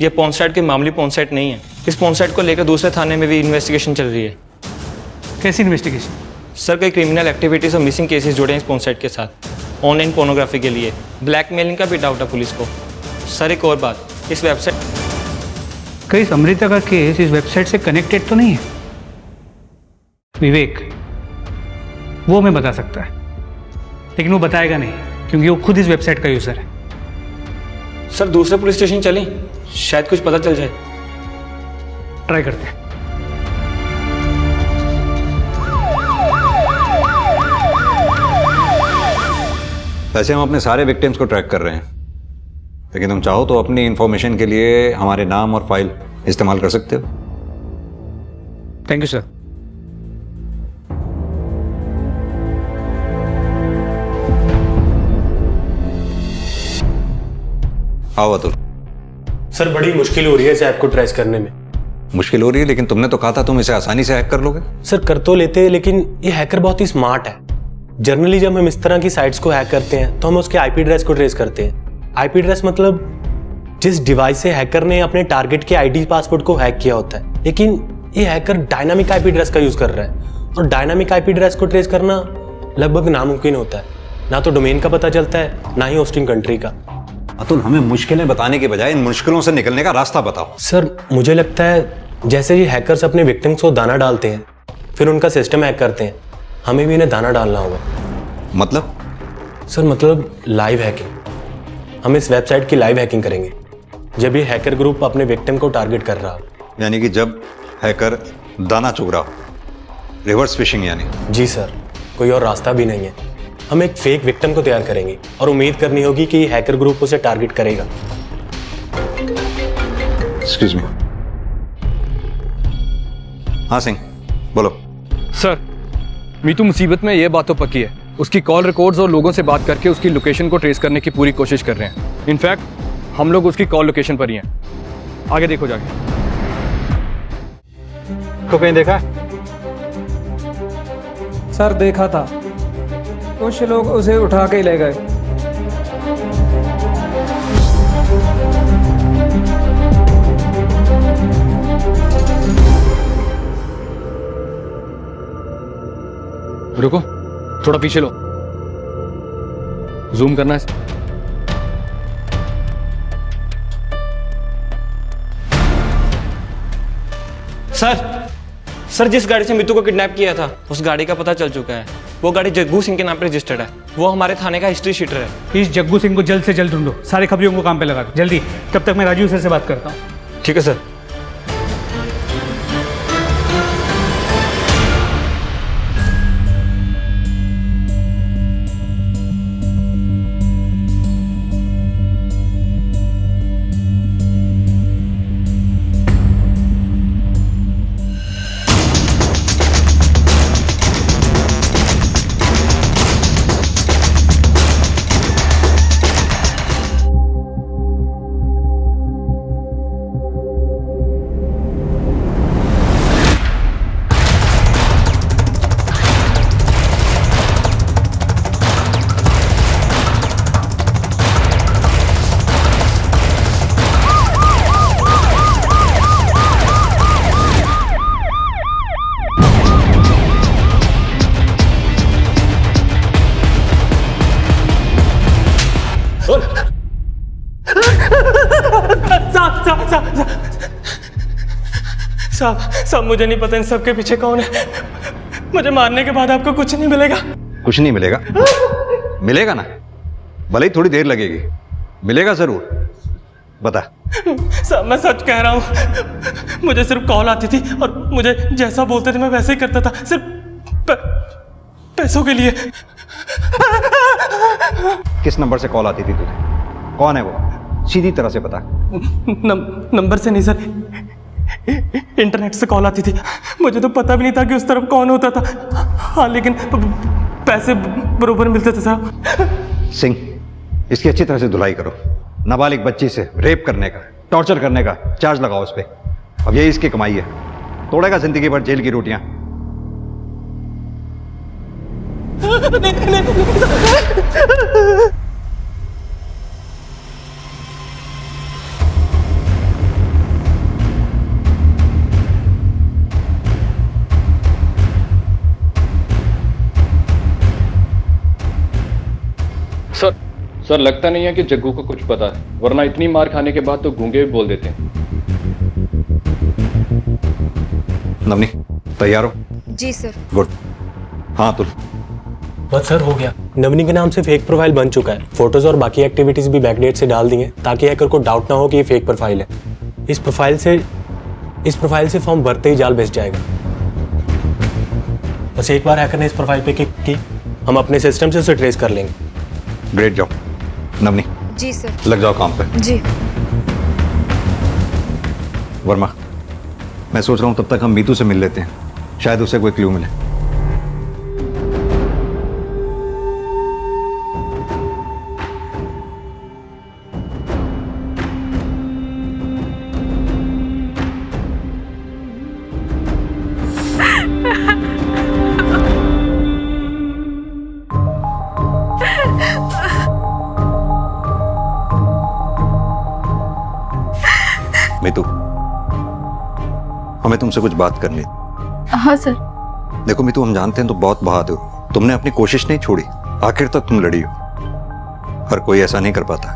ये पॉन साइट की मामूली पॉन साइट नहीं है। इस पॉन साइट को लेकर दूसरे थाने में भी इन्वेस्टिगेशन चल रही है। कैसी इन्वेस्टिगेशन? सर कई क्रिमिनल एक्टिविटीज़ और मिसिंग केसेस जुड़े हैं इस पोर्न साइट के साथ। ऑनलाइन पोर्नोग्राफी के लिए ब्लैकमेलिंग का भी डाउट है पुलिस को। सर एक और बात, इस वेबसाइट कहीं अमृता का केस इस वेबसाइट से कनेक्टेड तो नहीं है? विवेक वो हमें बता सकता है, लेकिन वो बताएगा नहीं क्योंकि वो खुद इस वेबसाइट का यूज़र है। सर दूसरे पुलिस स्टेशन चलें, शायद कुछ पता चल जाए। ट्राई करते हैं। वैसे हम अपने सारे विक्टिम्स को ट्रैक कर रहे हैं, लेकिन तुम चाहो तो अपनी इंफॉर्मेशन के लिए हमारे नाम और फाइल इस्तेमाल कर सकते हो। Thank you sir. आओ अतुल। सर बड़ी मुश्किल हो रही है इस ऐप को ट्रेस करने में। मुश्किल हो रही है, लेकिन तुमने तो कहा था तुम इसे आसानी से हैक कर लोगे। सर कर तो लेते हैं, लेकिन ये हैकर बहुत ही स्मार्ट है। जनरली जब हम इस तरह की साइट्स को हैक करते हैं तो हम उसके आईपी एड्रेस को ट्रेस करते हैं। आईपी एड्रेस मतलब जिस डिवाइस से हैकर ने अपने टारगेट के आईडी पासवर्ड को हैक किया होता है, लेकिन ये हैकर डायनामिक आईपी एड्रेस का यूज कर रहा है, और डायनामिक आईपी एड्रेस को ट्रेस करना लगभग नामुमकिन होता है। ना तो डोमेन का पता चलता है, ना ही होस्टिंग कंट्री का। अतुल हमें मुश्किलें बताने के बजाय इन मुश्किलों से निकलने का रास्ता बताओ। सर मुझे लगता है जैसे ये हैकर्स अपने विक्टिम्स को दाना डालते हैं, फिर उनका सिस्टम हैक करते हैं, हमें भी इन्हें दाना डालना होगा। मतलब? सर मतलब लाइव हैकिंग। हम इस वेबसाइट की लाइव हैकिंग करेंगे जब ये हैकर ग्रुप अपने विक्टिम को टारगेट कर रहा हो। यानी कि जब हैकर दाना चुग रहा हो, रिवर्स फिशिंग यानी? जी सर, कोई और रास्ता भी नहीं है। हम एक फेक विक्टिम को तैयार करेंगे और उम्मीद करनी होगी कि हैकर ग्रुप उसे टारगेट करेगा। Excuse me. हाँ सिंह बोलो। सर मीतू मुसीबत में ये बात तो पक्की है। उसकी कॉल रिकॉर्ड्स और लोगों से बात करके उसकी लोकेशन को ट्रेस करने की पूरी कोशिश कर रहे हैं। इनफैक्ट हम लोग उसकी कॉल लोकेशन पर ही हैं। आगे देखो जाके। को कहीं देखा? सर देखा था, कुछ लोग उसे उठा के ले गए। रुको, थोड़ा पीछे लो, जूम करना है। सर जिस गाड़ी से मितू को किडनैप किया था उस गाड़ी का पता चल चुका है। वो गाड़ी जग्गू सिंह के नाम पर रजिस्टर्ड है। वो हमारे थाने का हिस्ट्री शीटर है। इस जग्गू सिंह को जल्द से जल्द ढूंढो, सारे खबरियों को काम पे लगा दो जल्दी। तब तक मैं राजू सर से बात करता हूँ। ठीक है सर। साहब मुझे नहीं पता इन सबके पीछे कौन है। मुझे मारने के बाद आपको कुछ नहीं मिलेगा। कुछ नहीं मिलेगा? मिलेगा ना, भले ही थोड़ी देर लगेगी, मिलेगा जरूर। बता। साहब मैं सच कह रहा हूँ, मुझे सिर्फ कॉल आती थी और मुझे जैसा बोलते थे मैं वैसे ही करता था, सिर्फ पैसों के लिए। किस नंबर से कॉल आती थी तुझे? कौन है वो? सीधी तरह से बता। नंबर से नहीं सर, इंटरनेट से कॉल आती थी। मुझे तो पता भी नहीं था कि उस तरफ कौन होता था। हाँ लेकिन पैसे बरोबर मिलते थे साहब। सिंह, इसकी अच्छी तरह से धुलाई करो। नाबालिग बच्ची से रेप करने का, टॉर्चर करने का चार्ज लगाओ उस पर। अब यही इसकी कमाई है, तोड़ेगा जिंदगी भर जेल की रोटियां। सर लगता नहीं है कि जग्गू को कुछ पता है, वरना इतनी मार खाने के बाद तो गूंगे भी बोल देते हैं। नवनी तैयार हो? जी सर। गुड। हाँ तुल। बस सर हो गया। नवनी के नाम से फेक प्रोफाइल बन चुका है। फोटोज और बाकी एक्टिविटीज भी बैकडेट से डाल दी हैं ताकि हैकर को डाउट ना हो कि ये फेक प्रोफाइल है। इस प्रोफाइल से फॉर्म भरते ही जाल बेच जाएगा। बस एक बार हैकर ने इस प्रोफाइल पे क्लिक की, हम अपने सिस्टम से उसे ट्रेस कर लेंगे। Great job. Navni ji sir. लग जाओ काम पे। जी। वर्मा, मैं सोच रहा हूँ तब तक हम मीतू से मिल लेते हैं, शायद उसे कोई क्लू मिले। मीतू, हमें तुमसे कुछ बात करनी है। हाँ सर। देखो मीतू, हम जानते हैं तो बहुत बहादुर हो, तुमने अपनी कोशिश नहीं छोड़ी, आखिर तक तुम लड़ी हो। हर कोई ऐसा नहीं कर पाता।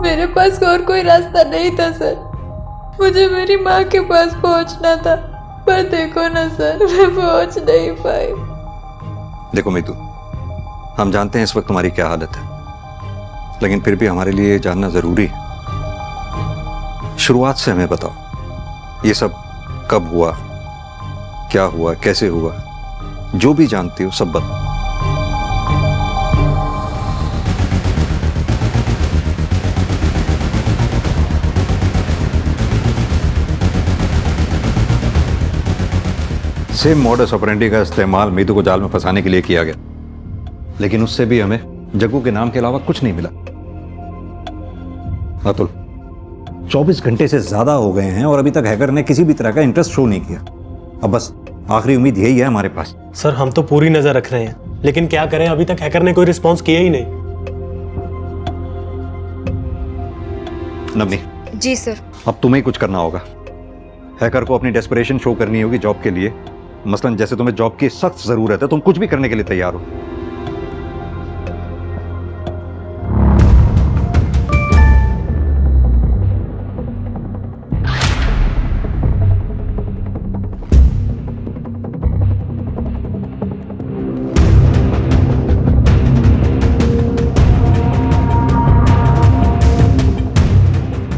मेरे पास और कोई रास्ता नहीं था सर, मुझे मेरी माँ के पास पहुंचना था, पर देखो ना सर, मैं पहुंच नहीं पाई। देखो मीतू, हम जानते हैं इस वक्त तुम्हारी क्या हालत है, लेकिन फिर भी हमारे लिए ये जानना जरूरी है। शुरुआत से हमें बताओ, ये सब कब हुआ, क्या हुआ, कैसे हुआ, जो भी जानती हो सब बताओ। सेम मॉडस ऑपरेंडी का इस्तेमाल मीतू को जाल में फंसाने के लिए किया गया, लेकिन उससे भी हमें जग्गू के नाम के अलावा कुछ नहीं मिला। अतुल, 24 घंटे से ज्यादा हो गए हैं और अभी तक हैकर ने किसी भी तरह का इंटरेस्ट शो नहीं किया। अब बस आखिरी उम्मीद यही है हमारे पास। सर हम तो पूरी नजर रख रहे हैं, लेकिन क्या करें, अभी तक हैकर ने कोई रिस्पॉन्स किया ही नहीं। नवनी। जी सर। अब तुम्हें कुछ करना होगा। हैकर को अपनी डेस्परेशन शो करनी होगी जॉब के लिए। मसलन जैसे तुम्हें जॉब की सख्त जरूरत है, तुम कुछ भी करने के लिए तैयार हो।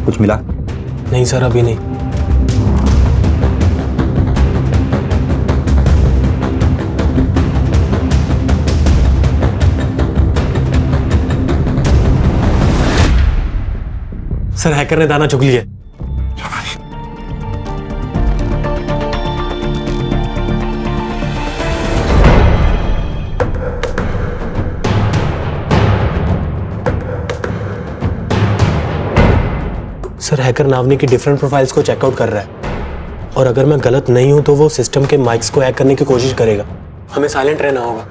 कुछ मिला? नहीं सर, अभी नहीं। सर हैकर ने दाना चुग लिया। सर हैकर नावनी की डिफरेंट प्रोफाइल्स को चेकआउट कर रहा है, और अगर मैं गलत नहीं हूं तो वो सिस्टम के माइक्स को हैक करने की कोशिश करेगा। हमें साइलेंट रहना होगा।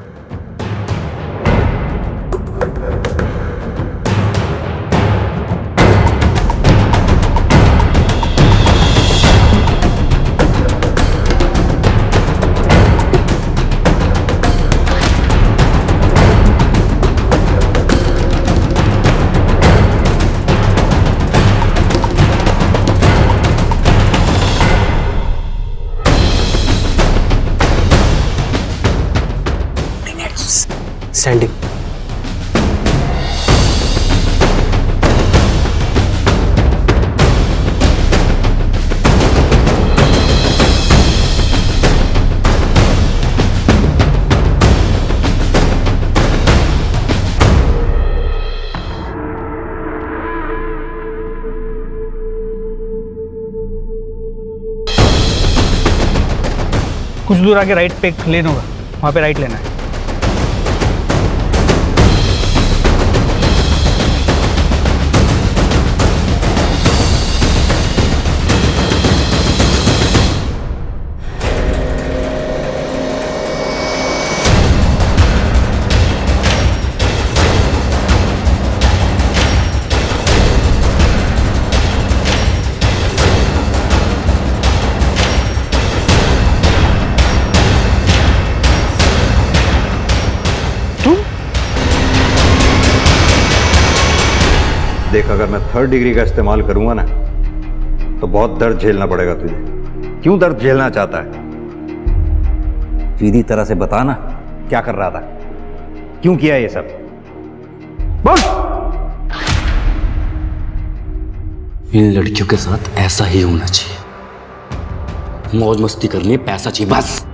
सेंडिंग। कुछ दूर आगे राइट पे एक लेन होगा, वहाँ पे राइट लेना है। देख, अगर मैं 3rd डिग्री का इस्तेमाल करूंगा ना तो बहुत दर्द झेलना पड़ेगा तुझे। क्यों दर्द झेलना चाहता है? सीधी तरह से बता ना, क्या कर रहा था, क्यों किया ये सब, बोल। इन लड़कियों के साथ ऐसा ही होना चाहिए, मौज मस्ती करनी है, पैसा चाहिए बस।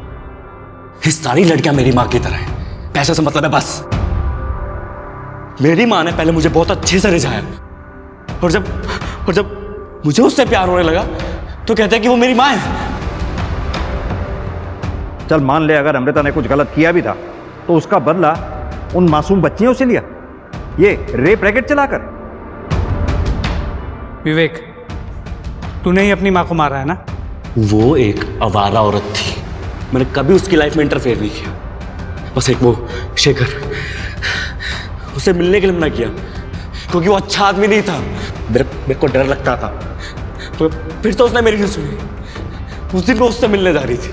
ये सारी लड़कियां मेरी माँ की तरह हैं, पैसे से मतलब है बस। मेरी माँ ने पहले मुझे बहुत अच्छे से रिझाया, और जब मुझे उससे प्यार होने लगा तो कहते हैं कि वो मेरी माँ है। चल मान ले अगर अमृता ने कुछ गलत किया भी था तो उसका बदला उन मासूम बच्चियों से लिया, ये रेप रैकेट चलाकर। विवेक, तूने ही अपनी माँ को मारा है ना? वो एक आवारा औरत थी, मैंने कभी उसकी लाइफ में इंटरफेयर नहीं किया। बस एक वो शेखर, उसे मिलने के लिए मना किया क्योंकि वो अच्छा आदमी नहीं था। मेरे को डर लगता था, तो फिर तो उसने मेरी नहीं सुनी। उस दिन वो उससे मिलने जा रही थी,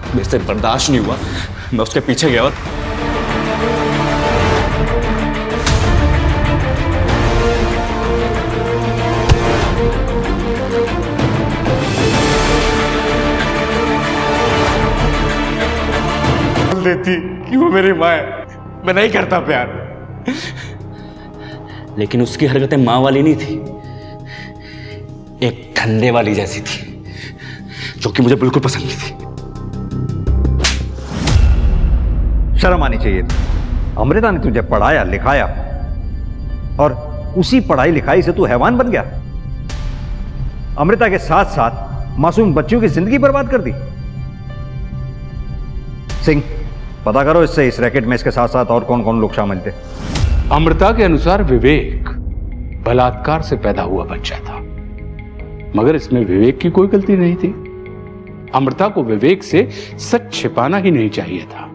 मेरे से बर्दाश्त नहीं हुआ, मैं उसके पीछे गया और बोल देती कि वो मेरी माँ है, मैं नहीं करता प्यार। लेकिन उसकी हरकतें माँ वाली नहीं थी, एक धंधे वाली जैसी थी, जो कि मुझे बिल्कुल पसंद नहीं थी। शर्म आनी चाहिए थी। अमृता ने तुझे पढ़ाया लिखाया और उसी पढ़ाई लिखाई से तू हैवान बन गया। अमृता के साथ साथ मासूम बच्चियों की जिंदगी बर्बाद कर दी। सिंह, पता करो इससे इस रैकेट में इसके साथ साथ और कौन कौन लोग शामिल थे। अमृता के अनुसार विवेक बलात्कार से पैदा हुआ बच्चा था, मगर इसमें विवेक की कोई गलती नहीं थी। अमृता को विवेक से सच छिपाना ही नहीं चाहिए था,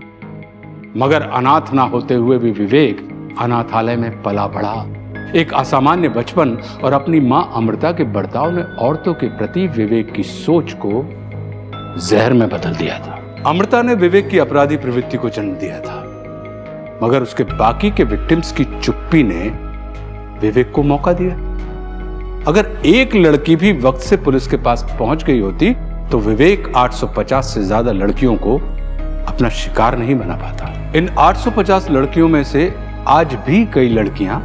मगर अनाथ ना होते हुए भी विवेक अनाथालय में पला बढ़ा। एक असामान्य बचपन और अपनी मां अमृता के बर्ताव ने औरतों के प्रति विवेक की सोच को जहर में बदल दिया था। अमृता ने विवेक की अपराधी प्रवृत्ति को जन्म दिया था, मगर उसके बाकी के विक्टिम्स की चुप्पी ने विवेक को मौका दिया। अगर एक लड़की भी वक्त से पुलिस के पास पहुंच गई होती तो विवेक 850 से ज्यादा लड़कियों को अपना शिकार नहीं बना पाता। इन 850 लड़कियों में से आज भी कई लड़कियां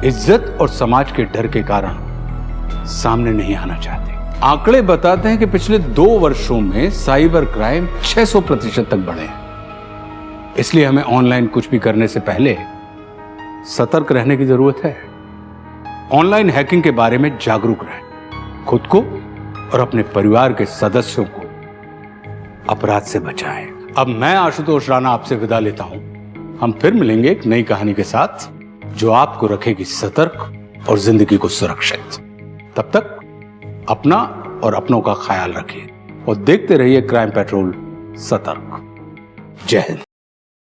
इज्जत और समाज के डर के कारण सामने नहीं आना चाहती। आंकड़े बताते हैं कि पिछले 2 वर्षों में साइबर क्राइम 600% तक बढ़े हैं। इसलिए हमें ऑनलाइन कुछ भी करने से पहले सतर्क रहने की जरूरत है। ऑनलाइन हैकिंग के बारे में जागरूक रहें, खुद को और अपने परिवार के सदस्यों को अपराध से बचाएं। अब मैं आशुतोष राणा आपसे विदा लेता हूं। हम फिर मिलेंगे एक नई कहानी के साथ जो आपको रखेगी सतर्क और जिंदगी को सुरक्षित। तब तक अपना और अपनों का ख्याल रखिए और देखते रहिए क्राइम पेट्रोल सतर्क। जय हिंद।